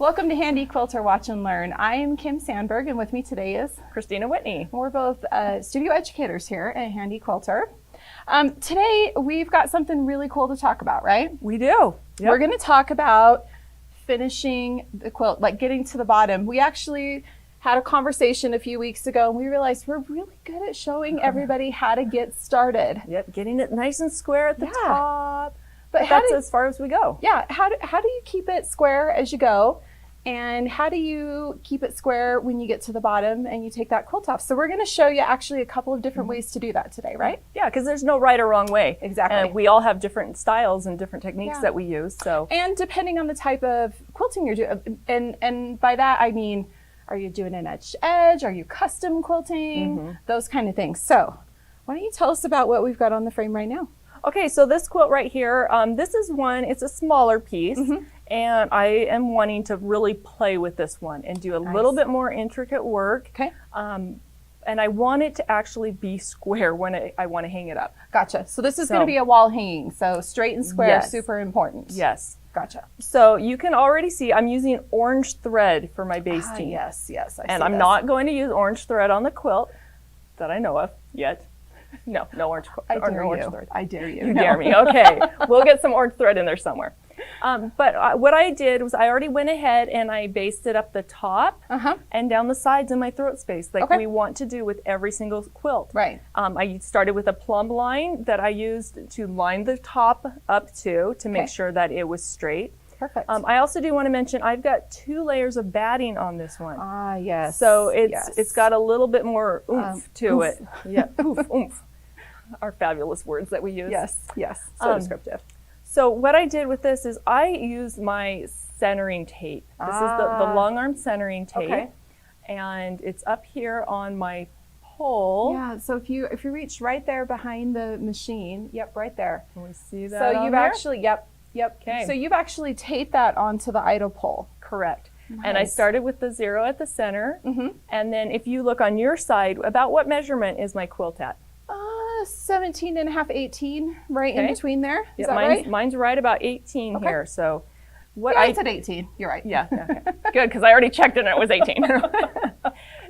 Welcome to Handi Quilter Watch and Learn. I am Kim Sandberg, and with me today is Kristina Whitney. We're both studio educators here at Handi Quilter. Today we've got something really cool to talk about, right? We do. Yep. We're going to talk about finishing the quilt, like getting to the bottom. We actually had a conversation a few weeks ago, and we realized we're really good at showing everybody how to get started. Yep, getting it nice and square at the top. But that's as far as we go. Yeah, how do you keep it square as you go? And how do you keep it square when you get to the bottom and you take that quilt off? So we're going to show you actually a couple of different ways to do that today, right? Yeah, because there's no right or wrong way. Exactly. And we all have different styles and different techniques that we use. So. And depending on the type of quilting you're doing, and by that I mean, are you doing an edge to edge? Are you custom quilting? Those kind of things. So why don't you tell us about what we've got on the frame right now? Okay, so this quilt right here, this is one, it's a smaller piece, and I am wanting to really play with this one and do a little bit more intricate work. Okay. And I want it to actually be square when I want to hang it up. Gotcha. So this is going to be a wall hanging, so straight and square, super important. Yes. Gotcha. So you can already see I'm using orange thread for my basting. Yes, I see and I'm not going to use orange thread on the quilt that I know of yet. No orange thread. I dare you. You dare me. Okay. We'll get some orange thread in there somewhere. But what I did was I already went ahead and I basted up the top and down the sides in my throat space like we want to do with every single quilt. Right. I started with a plumb line that I used to line the top up to make sure that it was straight. Perfect. I also do want to mention I've got 2 layers of batting on this one. Yes. So it's got a little bit more oomph to it. Yeah, oomph. Our fabulous words that we use. Yes. So descriptive. So what I did with this is I used my centering tape. This is the Longarm centering tape, and it's up here on my pole. Yeah. So if you reach right there behind the machine, right there. Can we see that? So you've actually, yep. Okay. So you've actually taped that onto the idle pole. Correct. Nice. And I started with the 0 at the center, and then if you look on your side, about what measurement is my quilt at? 17 and a half, 18, right in between there. Is that mine's, right? Mine's right about 18 here. So what I said 18. You're right. Yeah. Okay. Good, because I already checked and it was 18.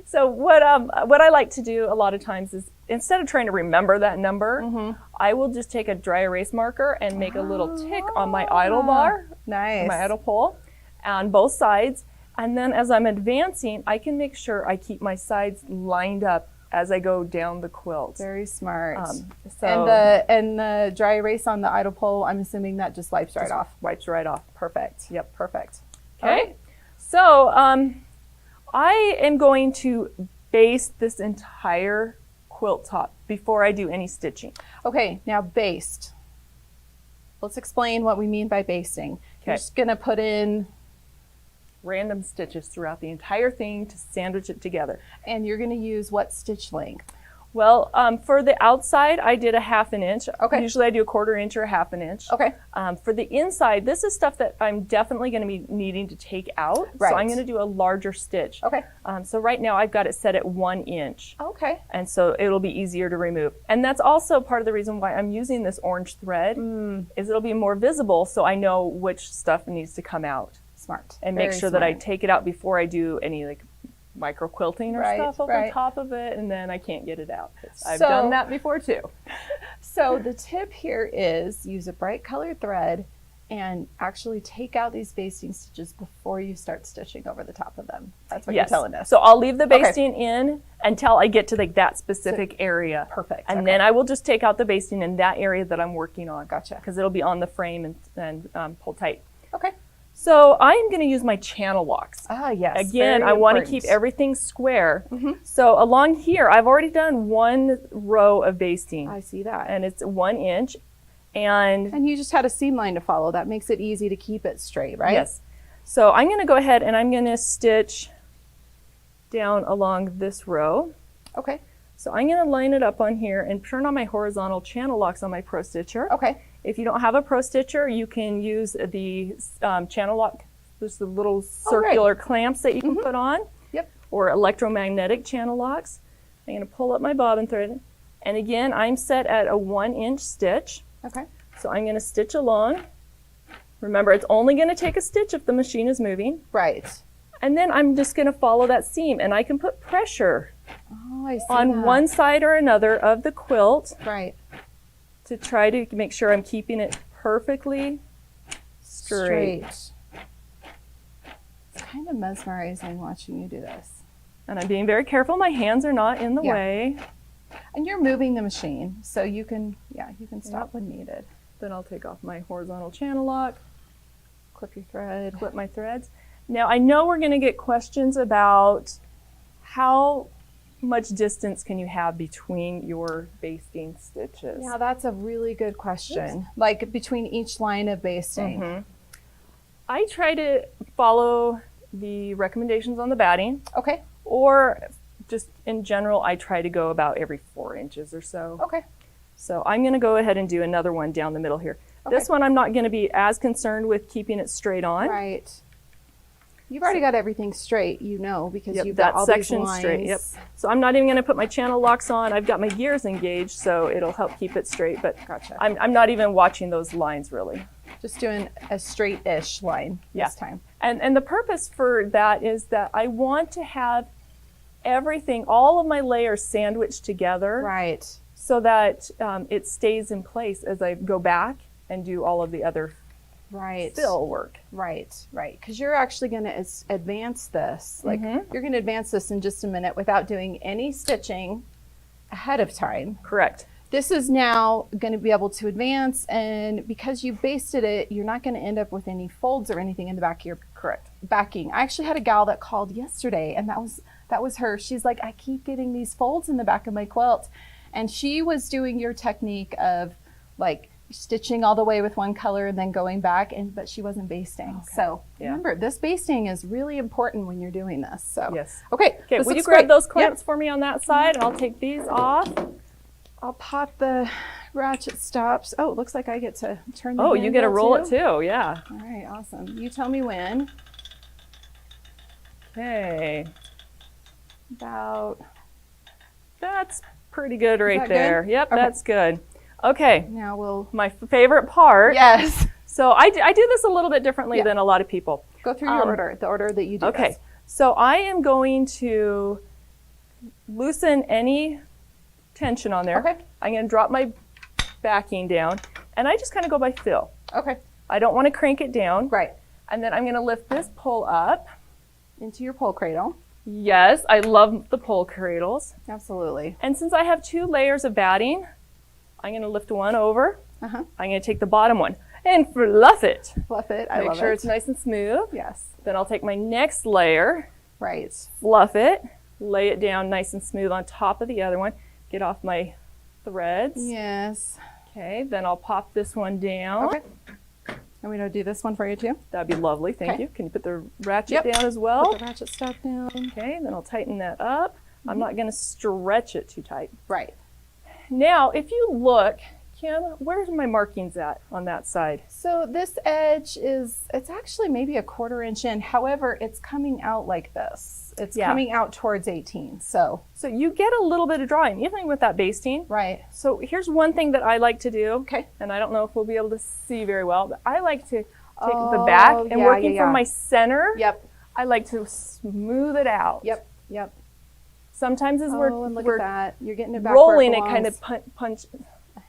So what I like to do a lot of times is instead of trying to remember that number, I will just take a dry erase marker and make a little tick on my idle bar, my idle pole, on both sides. And then as I'm advancing, I can make sure I keep my sides lined up as I go down the quilt. Very smart. And the dry erase on the idle pole, I'm assuming that just wipes right off. Wipes right off. Perfect. Yep, perfect. Okay. Right. So I am going to baste this entire quilt top before I do any stitching. Okay, now baste. Let's explain what we mean by basting. You're just gonna put in random stitches throughout the entire thing to sandwich it together. And you're going to use what stitch length? Well, for the outside, I did a 1/2 inch. Okay. Usually I do a 1/4 inch or a 1/2 inch. Okay. For the inside, this is stuff that I'm definitely going to be needing to take out. Right. So I'm going to do a larger stitch. Okay. So right now I've got it set at 1 inch. Okay. And so it'll be easier to remove. And that's also part of the reason why I'm using this orange thread, is it'll be more visible so I know which stuff needs to come out. Smart. And make sure that I take it out before I do any like micro quilting or stuff over top of it, and then I can't get it out. I've done that before too. So the tip here is use a bright colored thread and actually take out these basting stitches before you start stitching over the top of them. That's what you're telling us. So I'll leave the basting in until I get to like that specific area. Perfect. And then I will just take out the basting in that area that I'm working on. Gotcha. Because it'll be on the frame and pull tight. Okay. So I'm going to use my channel locks. Yes. Again, I want to keep everything square. So along here, I've already done 1 row of basting. I see that. And it's 1 inch. And you just had a seam line to follow. That makes it easy to keep it straight, right? Yes. So I'm going to go ahead and I'm going to stitch down along this row. Okay. So I'm going to line it up on here and turn on my horizontal channel locks on my Pro Stitcher. Okay. If you don't have a Pro Stitcher, you can use the channel lock, just the little circular clamps that you can put on. Yep. Or electromagnetic channel locks. I'm going to pull up my bobbin thread. And again, I'm set at a 1 inch stitch. Okay. So I'm going to stitch along Remember, it's only going to take a stitch if the machine is moving. Right. And then I'm just going to follow that seam, and I can put pressure I see on that. one side or another of the quilt Right. to try to make sure I'm keeping it perfectly straight. It's kind of mesmerizing watching you do this. And I'm being very careful. My hands are not in the way. And you're moving the machine, so you can, you can stop when needed. Then I'll take off my horizontal channel lock, Clip your thread. clip my threads. Now I know we're going to get questions about how much distance can you have between your basting stitches. Yeah, that's a really good question. Like between each line of basting. I try to follow the recommendations on the batting, Okay. or just in general, I try to go about every 4 inches or so. Okay. So I'm going to go ahead and do another one down the middle here. Okay. This one I'm not going to be as concerned with keeping it straight on. Right. You've already got everything straight, because Yep, you've got that all section these lines. straight. Yep. So I'm not even going to put my channel locks on. I've got my gears engaged, so it'll help keep it straight. But Gotcha. I'm not even watching those lines really. Just doing a straight-ish line this time. And the purpose for that is that I want to have everything, all of my layers sandwiched together, Right. so that it stays in place as I go back and do all of the other Right. fill work. Right. Because you're actually going to advance this. Like you're going to advance this in just a minute without doing any stitching ahead of time. Correct. This is now going to be able to advance, and because you basted it, you're not going to end up with any folds or anything in the back of your backing. I actually had a gal that called yesterday, and that was her. She's like, I keep getting these folds in the back of my quilt, and she was doing your technique of like stitching all the way with one color and then going back, but she wasn't basting. Okay. So remember, this basting is really important when you're doing this. So Yes. Okay, Will you grab those clamps for me on that side, and I'll take these off. I'll pop the ratchet stops. Oh, it looks like I get to turn the Oh, you get to handle roll it too, yeah. All right, awesome. You tell me when. Okay. That's pretty good right that there. good? Yep, Okay. that's good. Okay, Now we'll, my favorite part. yes, So I do this a little bit differently than a lot of people. go through your order, the order that you do Okay, this. so I am going to loosen any tension on there. Okay. I'm going to drop my backing down, and I just kind of go by feel. Okay, I don't want to crank it down. right. And then I'm going to lift this pole up. Into your pole cradle. Yes, I love the pole cradles. Absolutely. And since I have 2 layers of batting, I'm going to lift one over. Uh-huh. I'm going to take the bottom one and fluff it. Fluff it. I Make love sure it. it's nice and smooth. Yes. Then I'll take my next layer, Right. fluff it, lay it down nice and smooth on top of the other one, get off my threads. Yes. Okay, then I'll pop this one down. Okay. And we going to do this one for you too? That'd be lovely, thank Okay. you. Can you put the ratchet Yep. down as well? Put the ratchet stop down. Okay, then I'll tighten that up. I'm not going to stretch it too tight. Right. Now, if you look, Kim, where's my markings at on that side? So this edge it's actually maybe a 1/4 inch in. However, it's coming out like this. It's coming out towards 18. So you get a little bit of drawing, even with that basting. right. So here's one thing that I like to do. Okay. And I don't know if we'll be able to see very well, but I like to take the back and working from my center. Yep. I like to smooth it out. Yep. Yep. Sometimes as And look we're at that. You're getting it back where rolling, it belongs. kind of punch.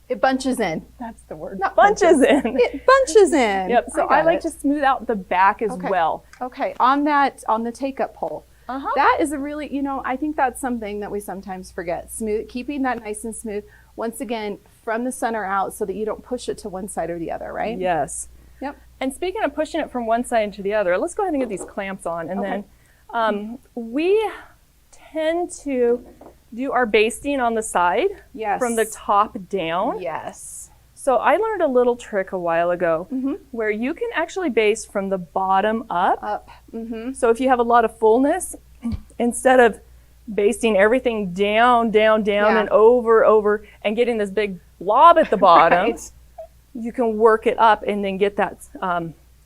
It bunches in. That's the word. Not Bunches in. It bunches in. Yep. So I like to smooth out the back as well. Okay. On the take-up pole. Uh-huh. That is a really, I think that's something that we sometimes forget. Keeping that nice and smooth. Once again, from the center out so that you don't push it to one side or the other, right? Yes. Yep. And speaking of pushing it from one side to the other, let's go ahead and get these clamps on. And then we tend to do our basting on the side Yes. from the top down. Yes. So I learned a little trick a while ago where you can actually baste from the bottom up. Up. Mm-hmm. So if you have a lot of fullness, instead of basting everything down, and over, and getting this big blob at the bottom, Right. you can work it up and then get that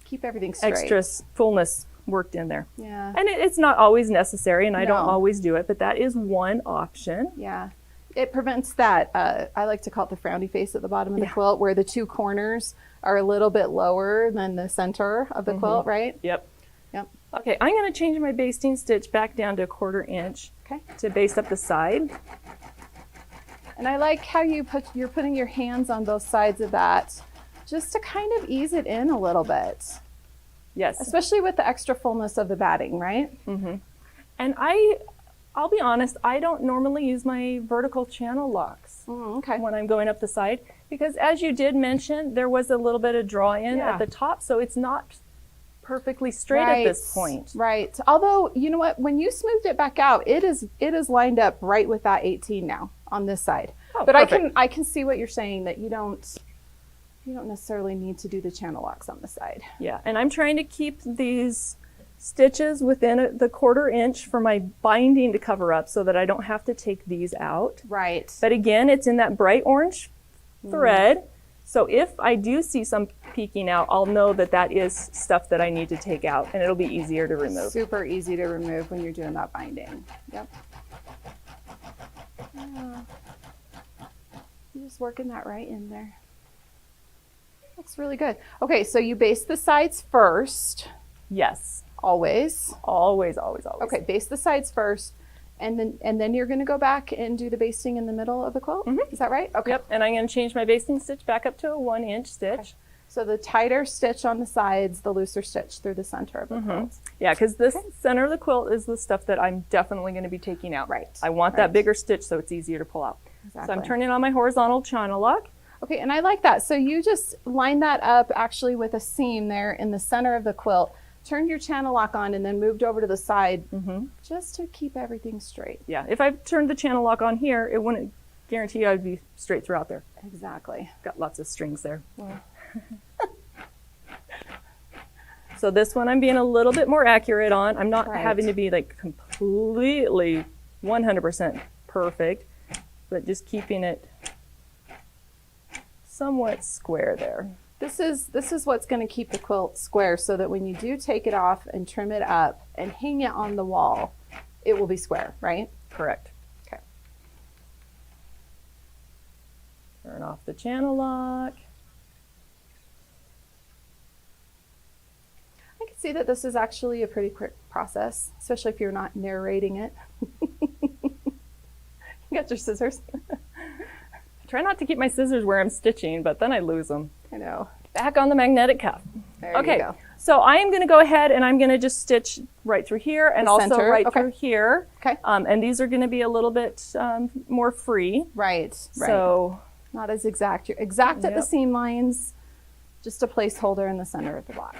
Keep everything straight. extra fullness worked in there. Yeah. And it's not always necessary, and I don't No. always do it, but that is one option. Yeah. It prevents that, I like to call it the frowny face at the bottom of the quilt, where the two corners are a little bit lower than the center of the quilt, right? Yep. Yep. Okay, I'm going to change my basting stitch back down to 1/4 inch to baste up the side. And I like how you're putting your hands on both sides of that just to kind of ease it in a little bit. Yes. Especially with the extra fullness of the batting, right? Mm-hmm. And I'll be honest, I don't normally use my vertical channel locks when I'm going up the side, because as you did mention, there was a little bit of draw in at the top, so it's not perfectly straight at this point. Right. Although, you know what, when you smoothed it back out, it is lined up right with that 18 now on this side. Oh, but perfect. I can see what you're saying, that you don't necessarily need to do the channel locks on the side. Yeah, and I'm trying to keep these stitches within the 1/4 inch for my binding to cover up so that I don't have to take these out. Right. But again, it's in that bright orange thread. So if I do see some peeking out, I'll know that that is stuff that I need to take out, and it'll be easier to remove. Super easy to remove when you're doing that binding. Yep. You're just working that right in there. Looks really good. Okay, so you baste the sides first. Yes. Always. Always, always, always. Okay, baste the sides first, and then you're going to go back and do the basting in the middle of the quilt. Is that right? Okay. Yep, and I'm going to change my basting stitch back up to a 1-inch stitch. Okay. So the tighter stitch on the sides, the looser stitch through the center of the quilt. Yeah, because this center of the quilt is the stuff that I'm definitely going to be taking out. Right. I want that bigger stitch so it's easier to pull out. Exactly. So I'm turning on my horizontal channel lock. Okay, and I like that. So you just line that up actually with a seam there in the center of the quilt, turned your channel lock on, and then moved over to the side just to keep everything straight. Yeah, if I turned the channel lock on here, it wouldn't guarantee I'd be straight throughout there. Exactly. Got lots of strings there. Yeah. So this one I'm being a little bit more accurate on. I'm not having to be like completely 100% perfect, but just keeping it somewhat square there. This is what's going to keep the quilt square, so that when you do take it off and trim it up and hang it on the wall, it will be square, right? Correct. Okay. Turn off the channel lock. I can see that this is actually a pretty quick process, especially if you're not narrating it. You got your scissors. Try not to keep my scissors where I'm stitching, but then I lose them. I know. Back on the magnetic cuff. There you go. So I am going to go ahead and I'm going to just stitch right through here and The also center. right through here. Okay. And these are going to be a little bit more free. Right. So not as exact. You're exact at the seam lines, just a placeholder in the center of the block.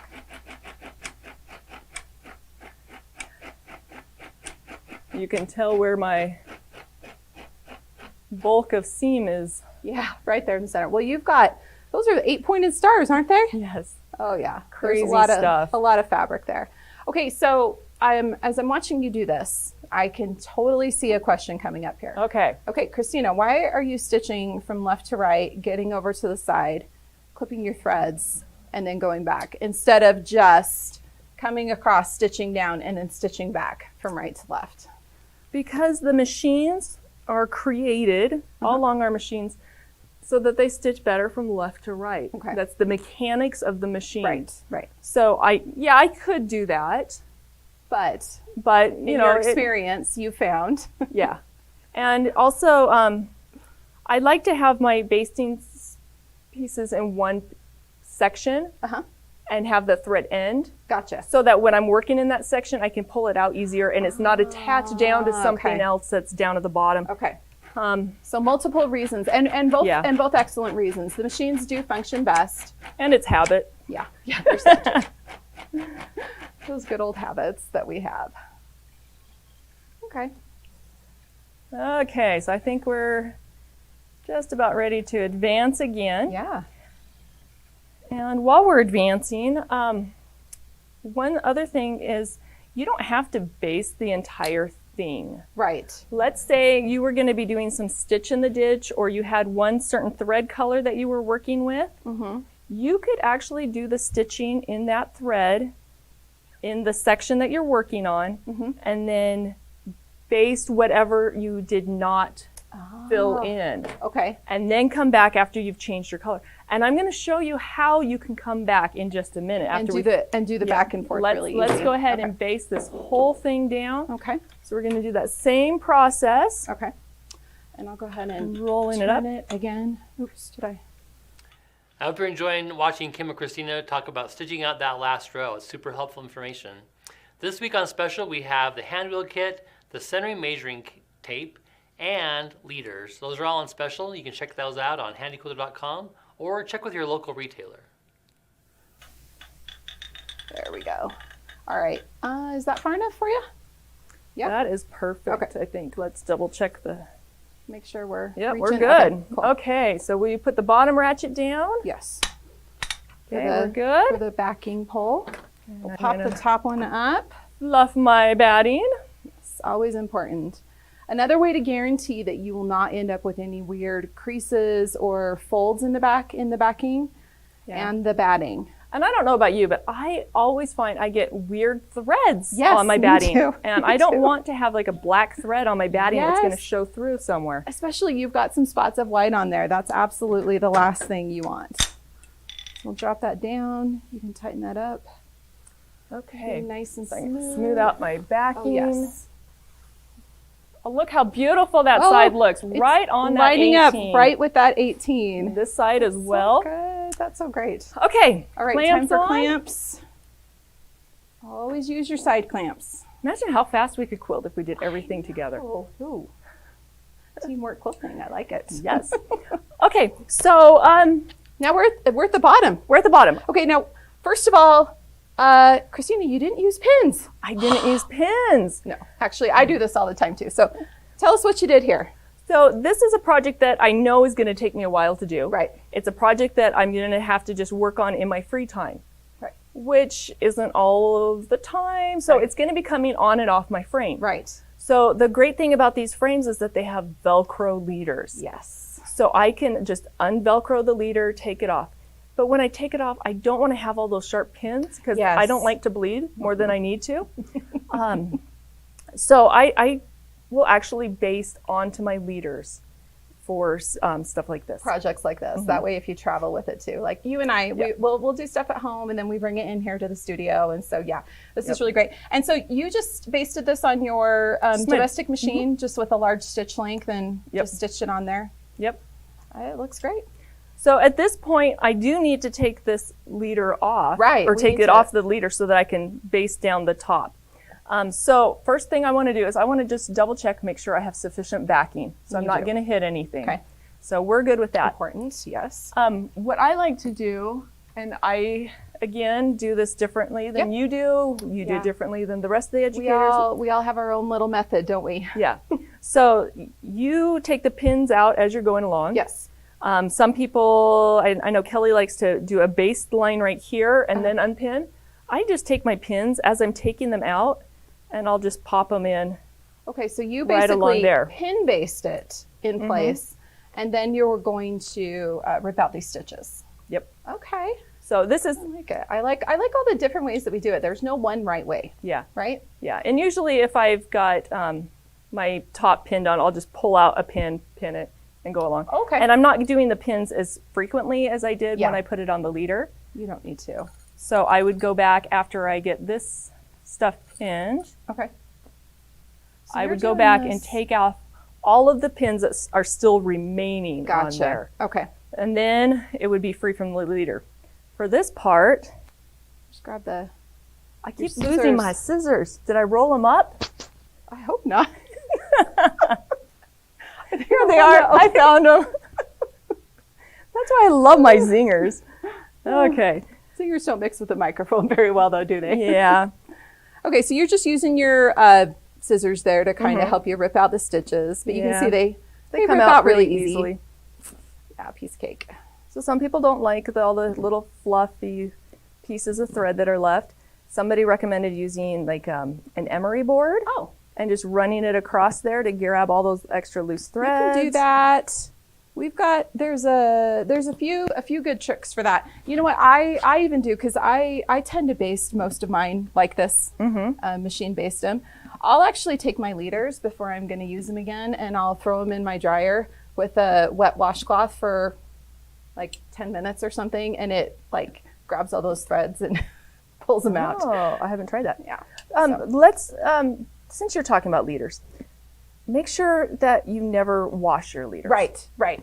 You can tell where my bulk of seam is. Yeah, right there in the center. Well, you've got, those are 8-pointed stars, aren't they? Yes. Oh yeah, Crazy there's stuff. A lot of fabric there. Okay, so as I'm watching you do this, I can totally see a question coming up here. Okay. Okay, Kristina, why are you stitching from left to right, getting over to the side, clipping your threads, and then going back, instead of just coming across, stitching down, and then stitching back from right to left? Because the machines are created, all Longarm machines, so that they stitch better from left to right. Okay. That's the mechanics of the machine. Right, right. So I could do that, But but in your experience, you found. Yeah. And also, I like to have my basting pieces in one section and have the thread end. Gotcha. So that when I'm working in that section, I can pull it out easier and it's not attached down to something else that's down at the bottom. Okay. So multiple reasons, and both excellent reasons. The machines do function best. And it's habit. Yeah. Yeah. There's that. Those good old habits that we have. Okay. Okay, so I think we're just about ready to advance again. Yeah. And while we're advancing, one other thing is you don't have to baste the entire thing. Right. Let's say you were going to be doing some stitch in the ditch, or you had one certain thread color that you were working with. You could actually do the stitching in that thread in the section that you're working on, and then baste whatever you did not fill in. Okay. And then come back after you've changed your color. And I'm going to show you how you can come back in just a minute. And do the back and forth really easy. Let's go ahead and baste this whole thing down. Okay. So we're going to do that same process. Okay. And I'll go ahead and rolling it up again. Oops, did I? I hope you're enjoying watching Kim and Kristina talk about stitching out that last row. It's super helpful information. This week on special, we have the Handwheel kit, the centering measuring tape, and leaders. Those are all on special. You can check those out on handyquilter.com or check with your local retailer. There we go. All right. Is that far enough for you? Yeah. That is perfect, Okay. I think. Let's double check the... Make sure we're Yep, reaching. we're good. Okay, cool. Okay, so we put the bottom ratchet down. Yes. Okay, we're good. For the backing pole. We'll I'm pop the gonna top one up. fluff my batting. It's always important. Another way to guarantee that you will not end up with any weird creases or folds in the backing and the batting. And I don't know about you, but I always find I get weird threads Yes, on my me batting. too. And Me I don't too. want to have like a black thread on my batting that's going to Yes. show through somewhere. Especially you've got some spots of white on there. That's absolutely the last thing you want. We'll drop that down. You can tighten that up. Okay. Nice and So I can smooth. smooth out my backing. Oh, yes. Oh, look how beautiful that Oh, side looks. it's Right on that lining 18. up right with that 18. This side as well. So good. That's so great. Okay. All right, clamps time for on. clamps. Always use your side clamps. Imagine how fast we could quilt if we did everything together. Oh, ooh. Teamwork quilting. I like it. Yes. Okay, so Now we're at the bottom. we're at the bottom. Okay, now, first of all, Kristina, you didn't use pins. I didn't use pins. No, actually, I do this all the time too. So tell us what you did here. So this is a project that I know is going to take me a while to do. Right. It's a project that I'm going to have to just work on in my free time. Right. Which isn't all of the time. So Right. it's going to be coming on and off my frame. Right. So the great thing about these frames is that they have Velcro leaders. Yes. So I can just unvelcro the leader, take it off. But when I take it off, I don't want to have all those sharp pins because Yes. I don't like to bleed more than I need to. So I will actually baste onto my leaders for stuff like this. Projects like this. That way, if you travel with it too, like you and I, we'll do stuff at home and then we bring it in here to the studio. And so, yeah, this is really great. And so you just basted this on your domestic machine, just with a large stitch length and just stitched it on there. Yep. It looks great. So at this point, I do need to take this leader off, Right, or we take need it to- off the leader so that I can baste down the top. So first thing I want to do is I want to just double check, make sure I have sufficient backing. So I'm You not do. going to hit anything. Okay. So we're good with that. Important, yes. What I like to do, and I, again, do this differently than you do. You do Yeah. it differently than the rest of the educators. We all have our own little method, don't we? Yeah. So you take the pins out as you're going along. Yes. Some people, I know Kelly likes to do a baste line right here and then unpin. I just take my pins as I'm taking them out and I'll just pop them in. Okay, so you Right along basically there. pin baste it in place, and then you're going to rip out these stitches. Yep. Okay, So this is, I like it. I like all the different ways that we do it. There's no one right way, yeah, right? yeah. And usually if I've got my top pinned on, I'll just pull out a pin, pin it, and go along. Okay. And I'm not doing the pins as frequently as I did when Yeah. I put it on the leader. You don't need to. So I would go back after I get this stuff pinned. Okay. So I you're would go doing back this- and take off all of the pins that are still remaining on Gotcha. there. Okay. And then it would be free from the leader. For this part, Just grab the. I Your keep losing my scissors. Did I roll them up? I hope not. Here they are. I found them. That's why I love my zingers. Okay. Singers don't mix with the microphone very well, though, do they? Yeah. Okay, so you're just using your scissors there to kind of help you rip out the stitches, but you can Yeah. see they Come rip out really pretty easy. easily. Yeah, piece of cake. So some people don't like all the little fluffy pieces of thread that are left. Somebody recommended using like an emery board and just running it across there to grab all those extra loose We threads. can do that. we've got, there's a few good tricks for that. You know what I even do, because I tend to baste most of mine like this, machine baste them. I'll actually take my leaders before I'm going to use them again, and I'll throw them in my dryer with a wet washcloth for like 10 minutes or something, and it like grabs all those threads and pulls them out. Oh, I haven't tried that. Yeah. Let's, since you're talking about leaders, make sure that you never wash your leaders. Right. Yeah.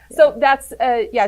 So that's,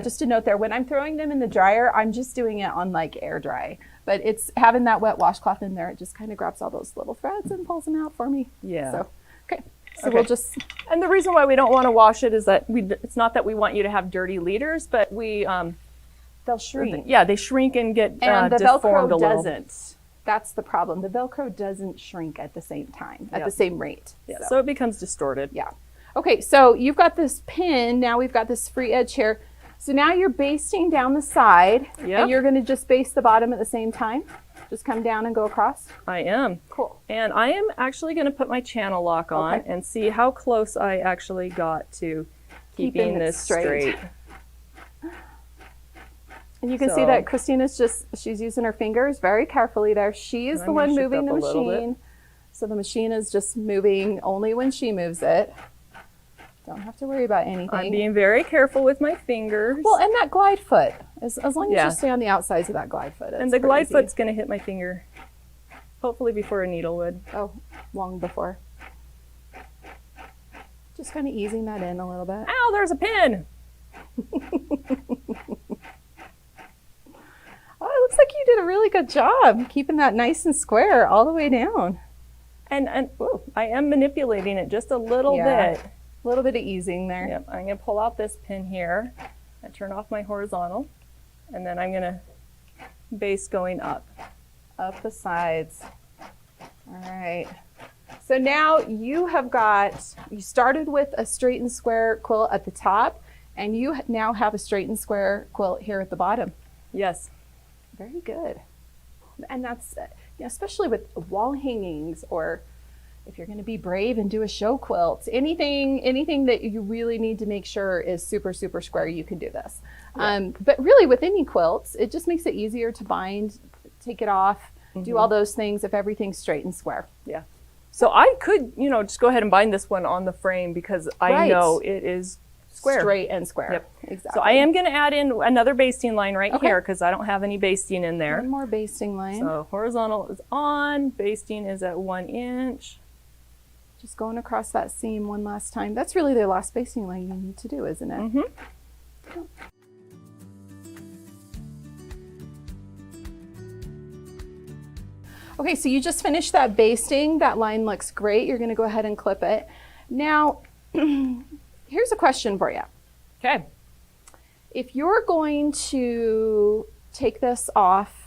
just a note there. When I'm throwing them in the dryer, I'm just doing it on like air dry. But it's having that wet washcloth in there, it just kind of grabs all those little threads and pulls them out for me. Yeah. So, okay. So we'll just... And the reason why we don't want to wash it is that it's not that we want you to have dirty leaders, but they'll shrink. Yeah, they shrink and get and the deformed Velcro a little. doesn't. That's the problem. The Velcro doesn't shrink at the same time, at the same rate. Yeah, so it becomes distorted. Yeah. Okay, so you've got this pin. Now we've got this free edge here. So now you're basting down the side, and you're going to just baste the bottom at the same time. Just come down and go across. I am. Cool. And I am actually going to put my channel lock on and see how close I actually got to keeping this straight. And you can see that Kristina's she's using her fingers very carefully there. She's the one moving the machine. So the machine is just moving only when she moves it. Don't have to worry about anything. I'm being very careful with my fingers. Well, and that glide foot, as long as you stay on the outsides of that glide foot. And the glide foot's going to hit my finger, hopefully before a needle would. Oh, long before. Just kind of easing that in a little bit. Ow, there's a pin! Oh, it looks like you did a really good job keeping that nice and square all the way down. And I am manipulating it just a little bit. A little bit of easing there. Yep, I'm going to pull out this pin here and turn off my horizontal, and then I'm going to baste going up. Up the sides. All right. So now you started with a straight and square quilt at the top, and you now have a straight and square quilt here at the bottom. Yes. Very good. And that's, especially with wall hangings, or if you're going to be brave and do a show quilt, anything that you really need to make sure is super, super square, you can do this. Yeah. But really with any quilts, it just makes it easier to bind, take it off, do all those things if everything's straight and square. Yeah. So I could, just go ahead and bind this one on the frame because I know it is square. Straight and square. Yep. Exactly. So I am going to add in another basting line right here because I don't have any basting in there. One more basting line. So horizontal is on, basting is at 1 inch. Just going across that seam one last time. That's really the last basting line you need to do, isn't it? Mm-hmm. Okay, so you just finished that basting. That line looks great. You're going to go ahead and clip it. Now, here's a question for you. Okay. If you're going to take this off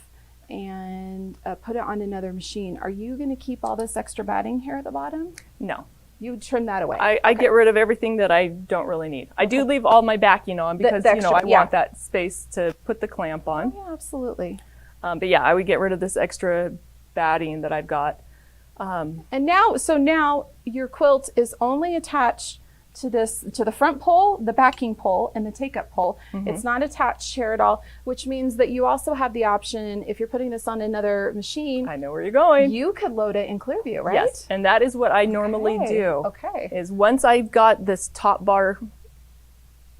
and put it on another machine, are you going to keep all this extra batting here at the bottom? No. You would trim that away. I get rid of everything that I don't really need. I do leave all my backing on because, I want that space to put the clamp on. Oh, yeah, absolutely. But yeah, I would get rid of this extra batting that I've got. And now your quilt is only attached to the front pole, the backing pole, and the take-up pole. It's not attached here at all, which means that you also have the option, if you're putting this on another machine, I know where you're going. You could load it in Clearview, right? Yes, and that is what I normally do. Okay. Is once I've got this top bar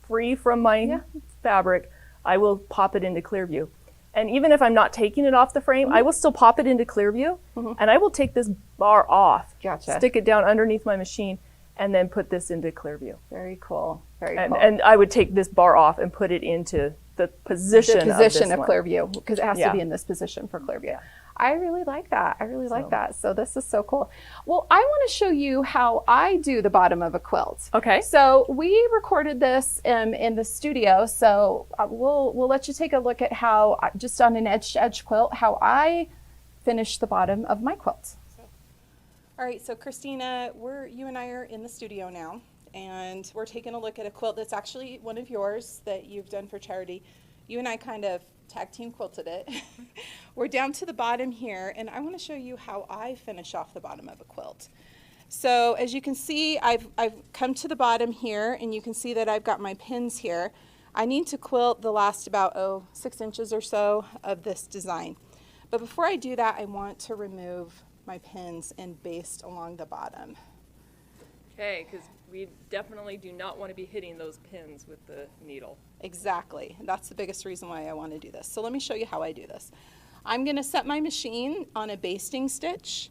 free from my fabric, I will pop it into Clearview. And even if I'm not taking it off the frame, I will still pop it into Clearview, and I will take this bar off, stick it down underneath my machine, and then put this into Clearview. Very cool. Very cool. And I would take this bar off and put it into the position of Clearview, because it has to be in this position for Clearview. Yeah. I really like that. I really like that. So this is so cool. Well, I want to show you how I do the bottom of a quilt. Okay. So we recorded this in the studio. So we'll let you take a look at how, just on an edge-to-edge quilt, how I finish the bottom of my quilt. All right, so Kristina, you and I are in the studio now, and we're taking a look at a quilt that's actually one of yours that you've done for charity. You and I kind of tag team quilted it. We're down to the bottom here, and I want to show you how I finish off the bottom of a quilt. So as you can see, I've come to the bottom here, and you can see that I've got my pins here. I need to quilt the last about 6 inches or so of this design. But before I do that, I want to remove my pins and baste along the bottom. Okay, because we definitely do not want to be hitting those pins with the needle. Exactly. That's the biggest reason why I want to do this. So let me show you how I do this. I'm going to set my machine on a basting stitch,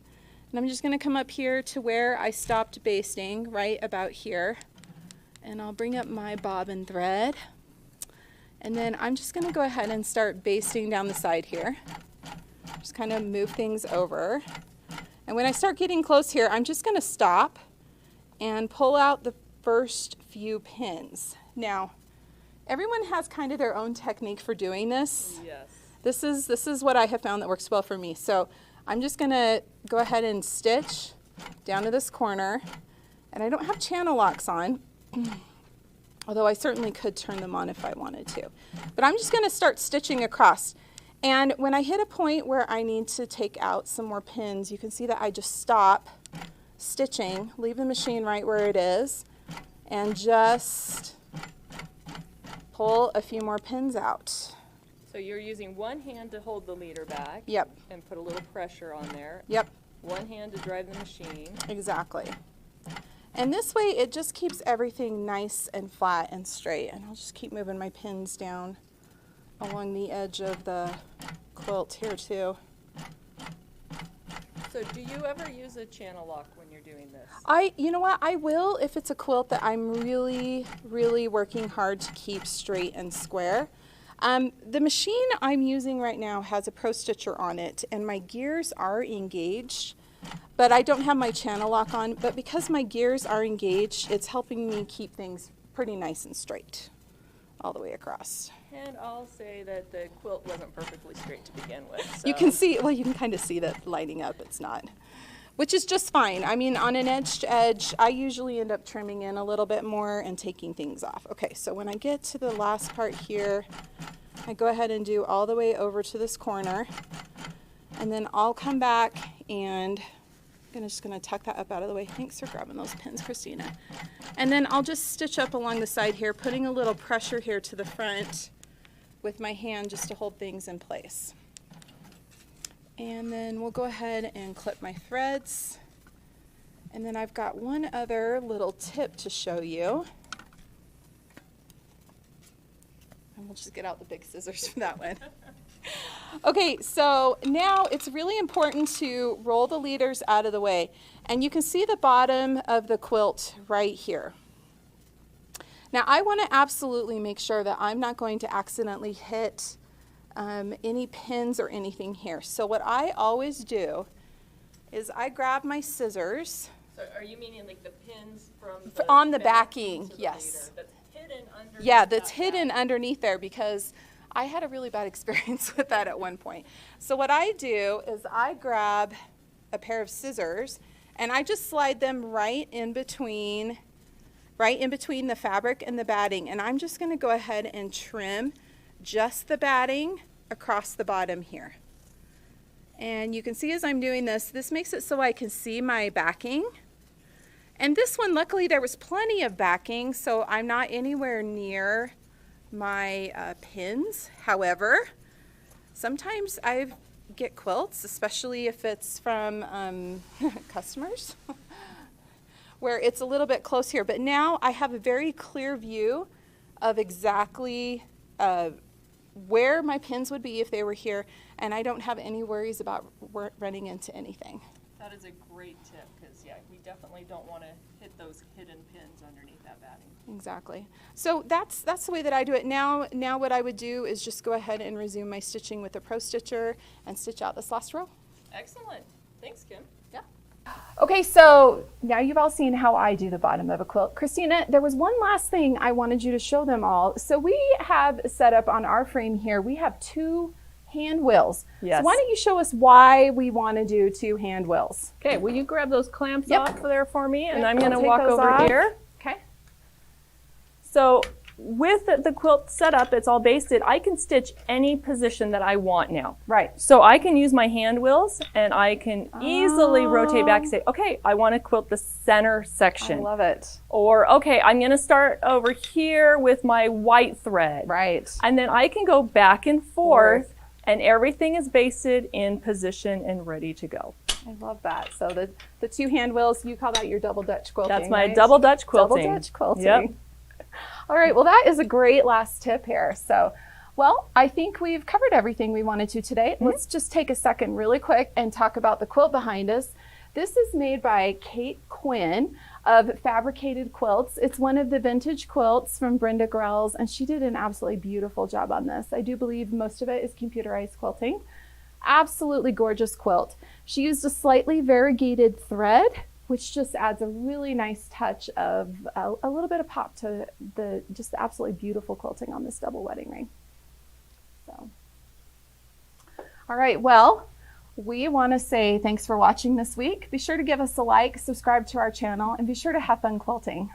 and I'm just going to come up here to where I stopped basting, right about here. And I'll bring up my bobbin thread. And then I'm just going to go ahead and start basting down the side here. Just kind of move things over. And when I start getting close here, I'm just going to stop and pull out the first few pins. Now, everyone has kind of their own technique for doing this. Yes. This is what I have found that works well for me. So I'm just going to go ahead and stitch down to this corner. And I don't have channel locks on, although I certainly could turn them on if I wanted to. But I'm just going to start stitching across. And when I hit a point where I need to take out some more pins, you can see that I just stop stitching, leave the machine right where it is, and just pull a few more pins out. So you're using one hand to hold the leader back. Yep. And put a little pressure on there. Yep. One hand to drive the machine. Exactly. And this way it just keeps everything nice and flat and straight. And I'll just keep moving my pins down along the edge of the quilt here too. So do you ever use a channel lock when you're doing this? You know what, I will if it's a quilt that I'm really, really working hard to keep straight and square. The machine I'm using right now has a Pro Stitcher on it, and my gears are engaged, but I don't have my channel lock on. But because my gears are engaged, it's helping me keep things pretty nice and straight all the way across. And I'll say that the quilt wasn't perfectly straight to begin with. So. You can see, well, you can kind of see that lining up. It's not, which is just fine. I mean, on an edge to edge, I usually end up trimming in a little bit more and taking things off. Okay, so when I get to the last part here, I go ahead and do all the way over to this corner, and then I'll come back and I'm just gonna tuck that up out of the way. Thanks for grabbing those pins, Kristina. And then I'll just stitch up along the side here, putting a little pressure here to the front with my hand just to hold things in place. And then we'll go ahead and clip my threads. And then I've got one other little tip to show you. And we'll just get out the big scissors for that one. Okay, so now it's really important to roll the leaders out of the way. And you can see the bottom of the quilt right here. Now I want to absolutely make sure that I'm not going to accidentally hit any pins or anything here. So what I always do is I grab my scissors. So are you meaning like the pins from on the backing? Yes. That's hidden underneath. Yeah, that's hidden underneath there, because I had a really bad experience with that at one point. So what I do is I grab a pair of scissors and I just slide them right in between the fabric and the batting, and I'm just going to go ahead and trim just the batting across the bottom here. And you can see as I'm doing this, this makes it so I can see my backing. And this one, luckily there was plenty of backing, so I'm not anywhere near my pins. However, sometimes I get quilts, especially if it's from customers, where it's a little bit close here. But now I have a very clear view of exactly where my pins would be if they were here, and I don't have any worries about running into anything. That is a great tip, because yeah, we definitely don't want to hit those hidden pins underneath that batting. Exactly. So that's the way that I do it. Now what I would do is just go ahead and resume my stitching with the Pro Stitcher and stitch out this last row. Excellent. Thanks, Kim. Yeah. Okay, so now you've all seen how I do the bottom of a quilt. Kristina, there was one last thing I wanted you to show them all. So we have set up on our frame here, we have 2 hand wheels. Yes. So why don't you show us why we want to do 2 hand wheels? Okay, will you grab those clamps Yep. off there for me? And Yep, I'm going to I'll take walk those over off. here. Okay. So with the quilt set up, it's all basted, I can stitch any position that I want now. Right. So I can use my hand wheels and I can easily rotate back and say, okay, I want to quilt the center section. I love it. Or, okay, I'm going to start over here with my white thread. Right. And then I can go back and forth and everything is basted in position and ready to go. I love that. So the two hand wheels, you call that your double Dutch quilting. That's my right? double Dutch quilting. Double Dutch quilting. Yep. All right, well, that is a great last tip here. So, well, I think we've covered everything we wanted to today. Let's just take a second really quick and talk about the quilt behind us. This is made by Kate Quinn of Fabricated Quilts. It's one of the vintage quilts from Brenda Grells, and she did an absolutely beautiful job on this. I do believe most of it is computerized quilting. Absolutely gorgeous quilt. She used a slightly variegated thread, which just adds a really nice touch of a little bit of pop to the just absolutely beautiful quilting on this double wedding ring. So, all right, well, we want to say thanks for watching this week. Be sure to give us a like, subscribe to our channel, and be sure to have fun quilting.